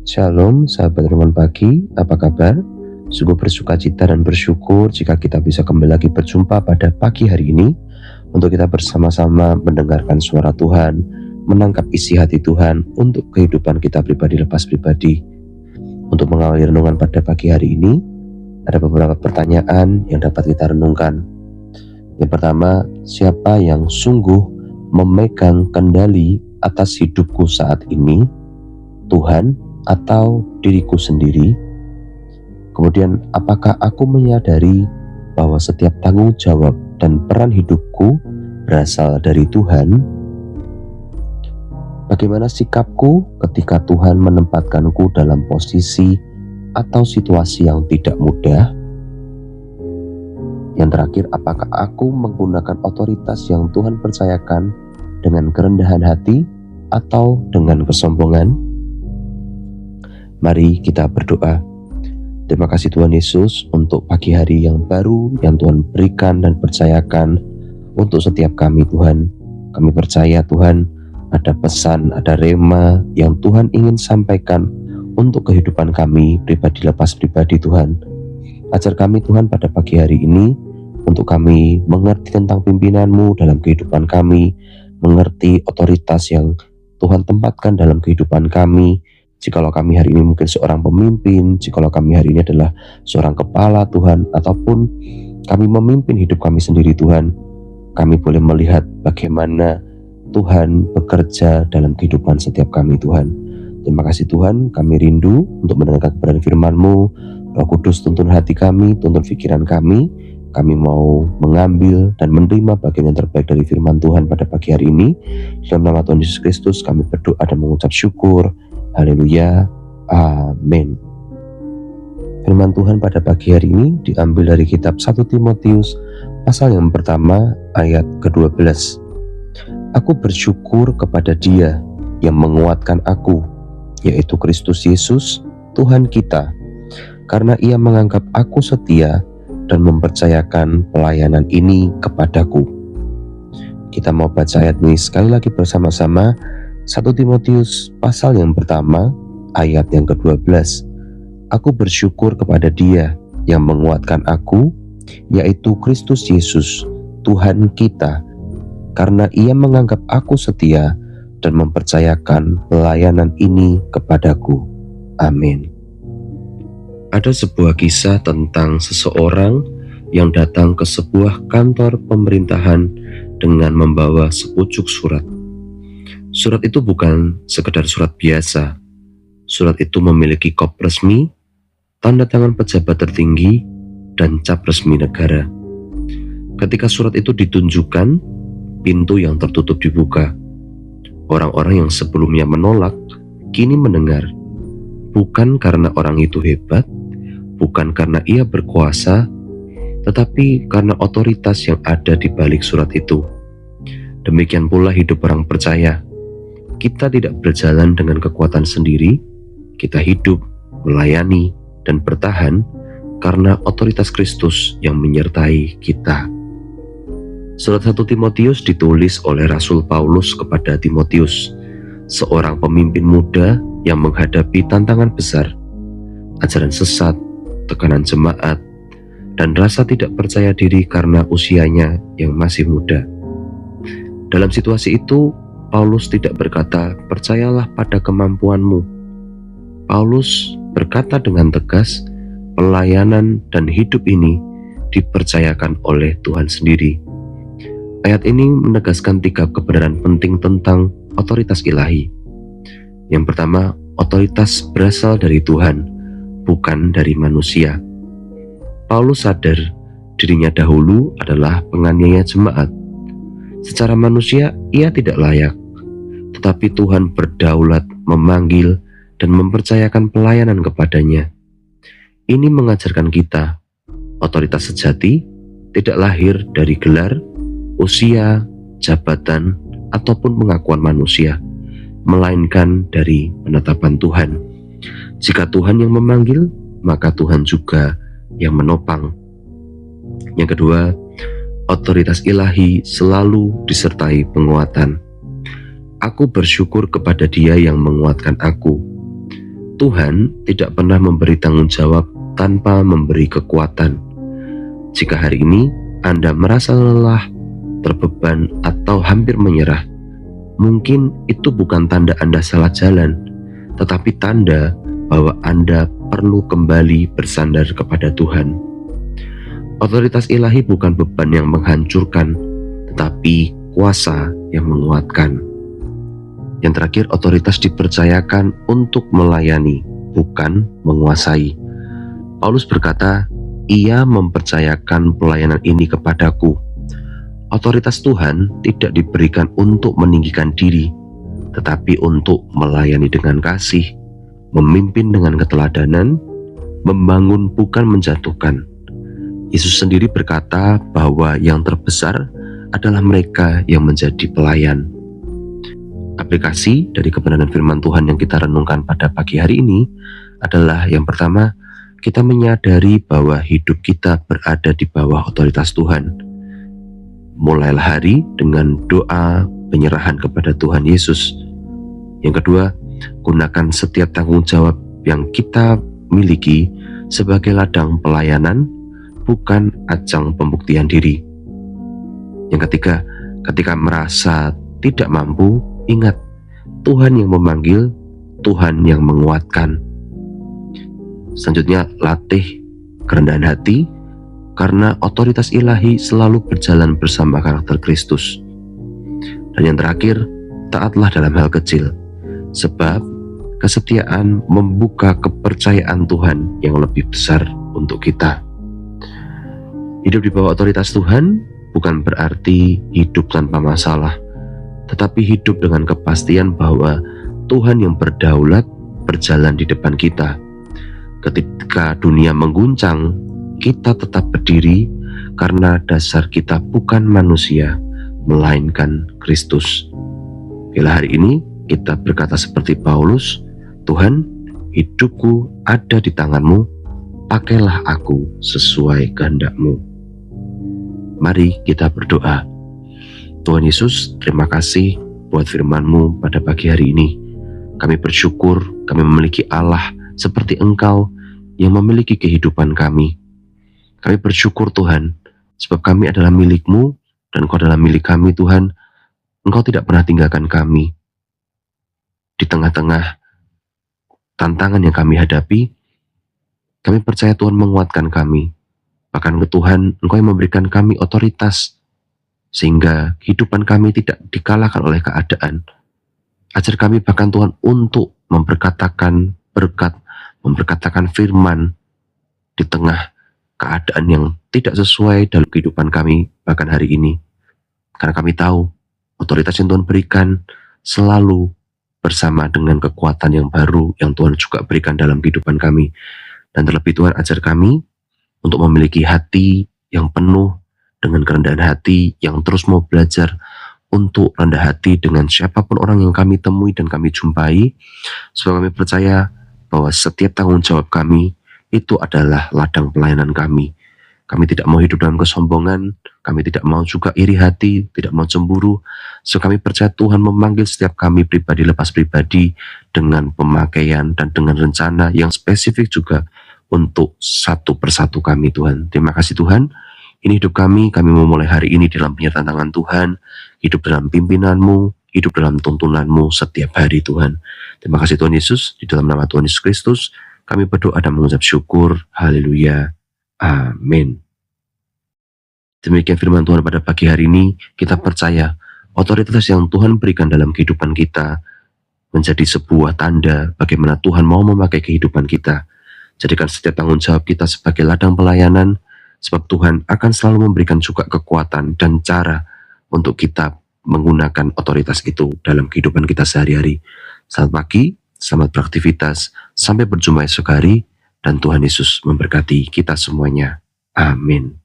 Shalom, sahabat Renungan Pagi, apa kabar? Sungguh bersukacita dan bersyukur jika kita bisa kembali lagi berjumpa pada pagi hari ini untuk kita bersama-sama mendengarkan suara Tuhan, menangkap isi hati Tuhan untuk kehidupan kita pribadi lepas pribadi. Untuk mengawali renungan pada pagi hari ini, ada beberapa pertanyaan yang dapat kita renungkan. Yang pertama, siapa yang sungguh memegang kendali atas hidupku saat ini? Tuhan atau diriku sendiri? Kemudian, apakah aku menyadari bahwa setiap tanggung jawab dan peran hidupku berasal dari Tuhan? Bagaimana sikapku ketika Tuhan menempatkanku dalam posisi atau situasi yang tidak mudah? Yang terakhir, apakah aku menggunakan otoritas yang Tuhan percayakan dengan kerendahan hati atau dengan kesombongan? Mari kita berdoa. Terima kasih Tuhan Yesus untuk pagi hari yang baru yang Tuhan berikan dan percayakan untuk setiap kami Tuhan. Kami percaya Tuhan ada pesan, ada rema yang Tuhan ingin sampaikan untuk kehidupan kami pribadi lepas pribadi Tuhan. Ajar kami Tuhan pada pagi hari ini untuk kami mengerti tentang pimpinan-Mu dalam kehidupan kami, mengerti otoritas yang Tuhan tempatkan dalam kehidupan kami. Jikalau kami hari ini mungkin seorang pemimpin, jikalau kami hari ini adalah seorang kepala Tuhan, ataupun kami memimpin hidup kami sendiri Tuhan, kami boleh melihat bagaimana Tuhan bekerja dalam kehidupan setiap kami Tuhan. Terima kasih Tuhan, kami rindu untuk mendengarkan kebenaran firman-Mu. Roh Kudus tuntun hati kami, tuntun pikiran kami. Kami mau mengambil dan menerima bagian yang terbaik dari firman Tuhan pada pagi hari ini. Dalam nama Tuhan Yesus Kristus kami berdoa dan mengucap syukur. Haleluya, amin. Firman Tuhan pada pagi hari ini diambil dari kitab 1 Timotius pasal yang pertama ayat ke-12. Aku bersyukur kepada Dia yang menguatkan aku, yaitu Kristus Yesus, Tuhan kita, karena Ia menganggap aku setia dan mempercayakan pelayanan ini kepadaku. Kita mau baca ayat ini sekali lagi bersama-sama. 1 Timotius pasal yang pertama ayat yang ke-12. Aku bersyukur kepada Dia yang menguatkan aku, yaitu Kristus Yesus, Tuhan kita, karena Ia menganggap aku setia dan mempercayakan pelayanan ini kepadaku. Amin. Ada sebuah kisah tentang seseorang yang datang ke sebuah kantor pemerintahan dengan membawa sepucuk surat. Surat itu bukan sekedar surat biasa. Surat itu memiliki kop resmi, tanda tangan pejabat tertinggi, dan cap resmi negara. Ketika surat itu ditunjukkan, pintu yang tertutup dibuka. Orang-orang yang sebelumnya menolak, kini mendengar. Bukan karena orang itu hebat, bukan karena ia berkuasa, tetapi karena otoritas yang ada di balik surat itu. Demikian pula hidup orang percaya. Kita tidak berjalan dengan kekuatan sendiri, kita hidup, melayani, dan bertahan karena otoritas Kristus yang menyertai kita. Surat 1 Timotius ditulis oleh Rasul Paulus kepada Timotius, seorang pemimpin muda yang menghadapi tantangan besar, ajaran sesat, tekanan jemaat, dan rasa tidak percaya diri karena usianya yang masih muda. Dalam situasi itu, Paulus tidak berkata, percayalah pada kemampuanmu. Paulus berkata dengan tegas, pelayanan dan hidup ini dipercayakan oleh Tuhan sendiri. Ayat ini menegaskan 3 kebenaran penting tentang otoritas ilahi. Yang pertama, otoritas berasal dari Tuhan, bukan dari manusia. Paulus sadar dirinya dahulu adalah penganiaya jemaat. Secara manusia, ia tidak layak, tetapi Tuhan berdaulat memanggil dan mempercayakan pelayanan kepadanya. Ini mengajarkan kita, otoritas sejati tidak lahir dari gelar, usia, jabatan, ataupun pengakuan manusia, melainkan dari penetapan Tuhan. Jika Tuhan yang memanggil, maka Tuhan juga yang menopang. Yang kedua, otoritas ilahi selalu disertai penguatan. Aku bersyukur kepada Dia yang menguatkan aku. Tuhan tidak pernah memberi tanggung jawab tanpa memberi kekuatan. Jika hari ini Anda merasa lelah, terbeban, atau hampir menyerah, mungkin itu bukan tanda Anda salah jalan, tetapi tanda bahwa Anda perlu kembali bersandar kepada Tuhan. Otoritas ilahi bukan beban yang menghancurkan, tetapi kuasa yang menguatkan. Yang terakhir, otoritas dipercayakan untuk melayani, bukan menguasai. Paulus berkata, "Ia mempercayakan pelayanan ini kepadaku." Otoritas Tuhan tidak diberikan untuk meninggikan diri, tetapi untuk melayani dengan kasih, memimpin dengan keteladanan, membangun bukan menjatuhkan. Yesus sendiri berkata bahwa yang terbesar adalah mereka yang menjadi pelayan. Aplikasi dari kebenaran firman Tuhan yang kita renungkan pada pagi hari ini adalah yang pertama, kita menyadari bahwa hidup kita berada di bawah otoritas Tuhan. Mulailah hari dengan doa penyerahan kepada Tuhan Yesus. Yang kedua, gunakan setiap tanggung jawab yang kita miliki sebagai ladang pelayanan, bukan ajang pembuktian diri. Yang ketiga, ketika merasa tidak mampu, ingat, Tuhan yang memanggil, Tuhan yang menguatkan. Selanjutnya, latih kerendahan hati, karena otoritas ilahi selalu berjalan bersama karakter Kristus. Dan yang terakhir, taatlah dalam hal kecil, sebab kesetiaan membuka kepercayaan Tuhan yang lebih besar untuk kita. Hidup di bawah otoritas Tuhan bukan berarti hidup tanpa masalah, tetapi hidup dengan kepastian bahwa Tuhan yang berdaulat berjalan di depan kita. Ketika dunia mengguncang, kita tetap berdiri karena dasar kita bukan manusia, melainkan Kristus. Bila hari ini kita berkata seperti Paulus, "Tuhan, hidupku ada di tangan-Mu, pakailah aku sesuai kehendak-Mu." Mari kita berdoa. Tuhan Yesus, terima kasih buat firman-Mu pada pagi hari ini. Kami bersyukur kami memiliki Allah seperti Engkau yang memiliki kehidupan kami. Kami bersyukur Tuhan, sebab kami adalah milik-Mu dan Engkau adalah milik kami Tuhan. Engkau tidak pernah tinggalkan kami. Di tengah-tengah tantangan yang kami hadapi, kami percaya Tuhan menguatkan kami. Bahkan ke Tuhan, Engkau yang memberikan kami otoritas, sehingga kehidupan kami tidak dikalahkan oleh keadaan. Ajar kami bahkan Tuhan untuk memperkatakan berkat, memperkatakan firman di tengah keadaan yang tidak sesuai dalam kehidupan kami bahkan hari ini. Karena kami tahu otoritas yang Tuhan berikan selalu bersama dengan kekuatan yang baru yang Tuhan juga berikan dalam kehidupan kami. Dan terlebih Tuhan ajar kami untuk memiliki hati yang penuh dengan kerendahan hati, yang terus mau belajar untuk rendah hati dengan siapapun orang yang kami temui dan kami jumpai, sebab kami percaya bahwa setiap tanggung jawab kami itu adalah ladang pelayanan kami. Kami tidak mau hidup dalam kesombongan, kami tidak mau juga iri hati, tidak mau cemburu. So kami percaya Tuhan memanggil setiap kami pribadi lepas pribadi dengan pemakaian dan dengan rencana yang spesifik juga untuk satu persatu kami Tuhan. Terima kasih Tuhan. Ini hidup kami memulai hari ini dalam penyertaan tangan Tuhan, hidup dalam pimpinanmu, hidup dalam tuntunanmu setiap hari Tuhan. Terima kasih Tuhan Yesus, di dalam nama Tuhan Yesus Kristus, kami berdoa dan mengucap syukur. Haleluya. Amin. Demikian firman Tuhan pada pagi hari ini, kita percaya otoritas yang Tuhan berikan dalam kehidupan kita menjadi sebuah tanda bagaimana Tuhan mau memakai kehidupan kita. Jadikan setiap tanggung jawab kita sebagai ladang pelayanan, sebab Tuhan akan selalu memberikan juga kekuatan dan cara untuk kita menggunakan otoritas itu dalam kehidupan kita sehari-hari. Selamat pagi, selamat beraktivitas, sampai berjumpa esok hari, dan Tuhan Yesus memberkati kita semuanya. Amin.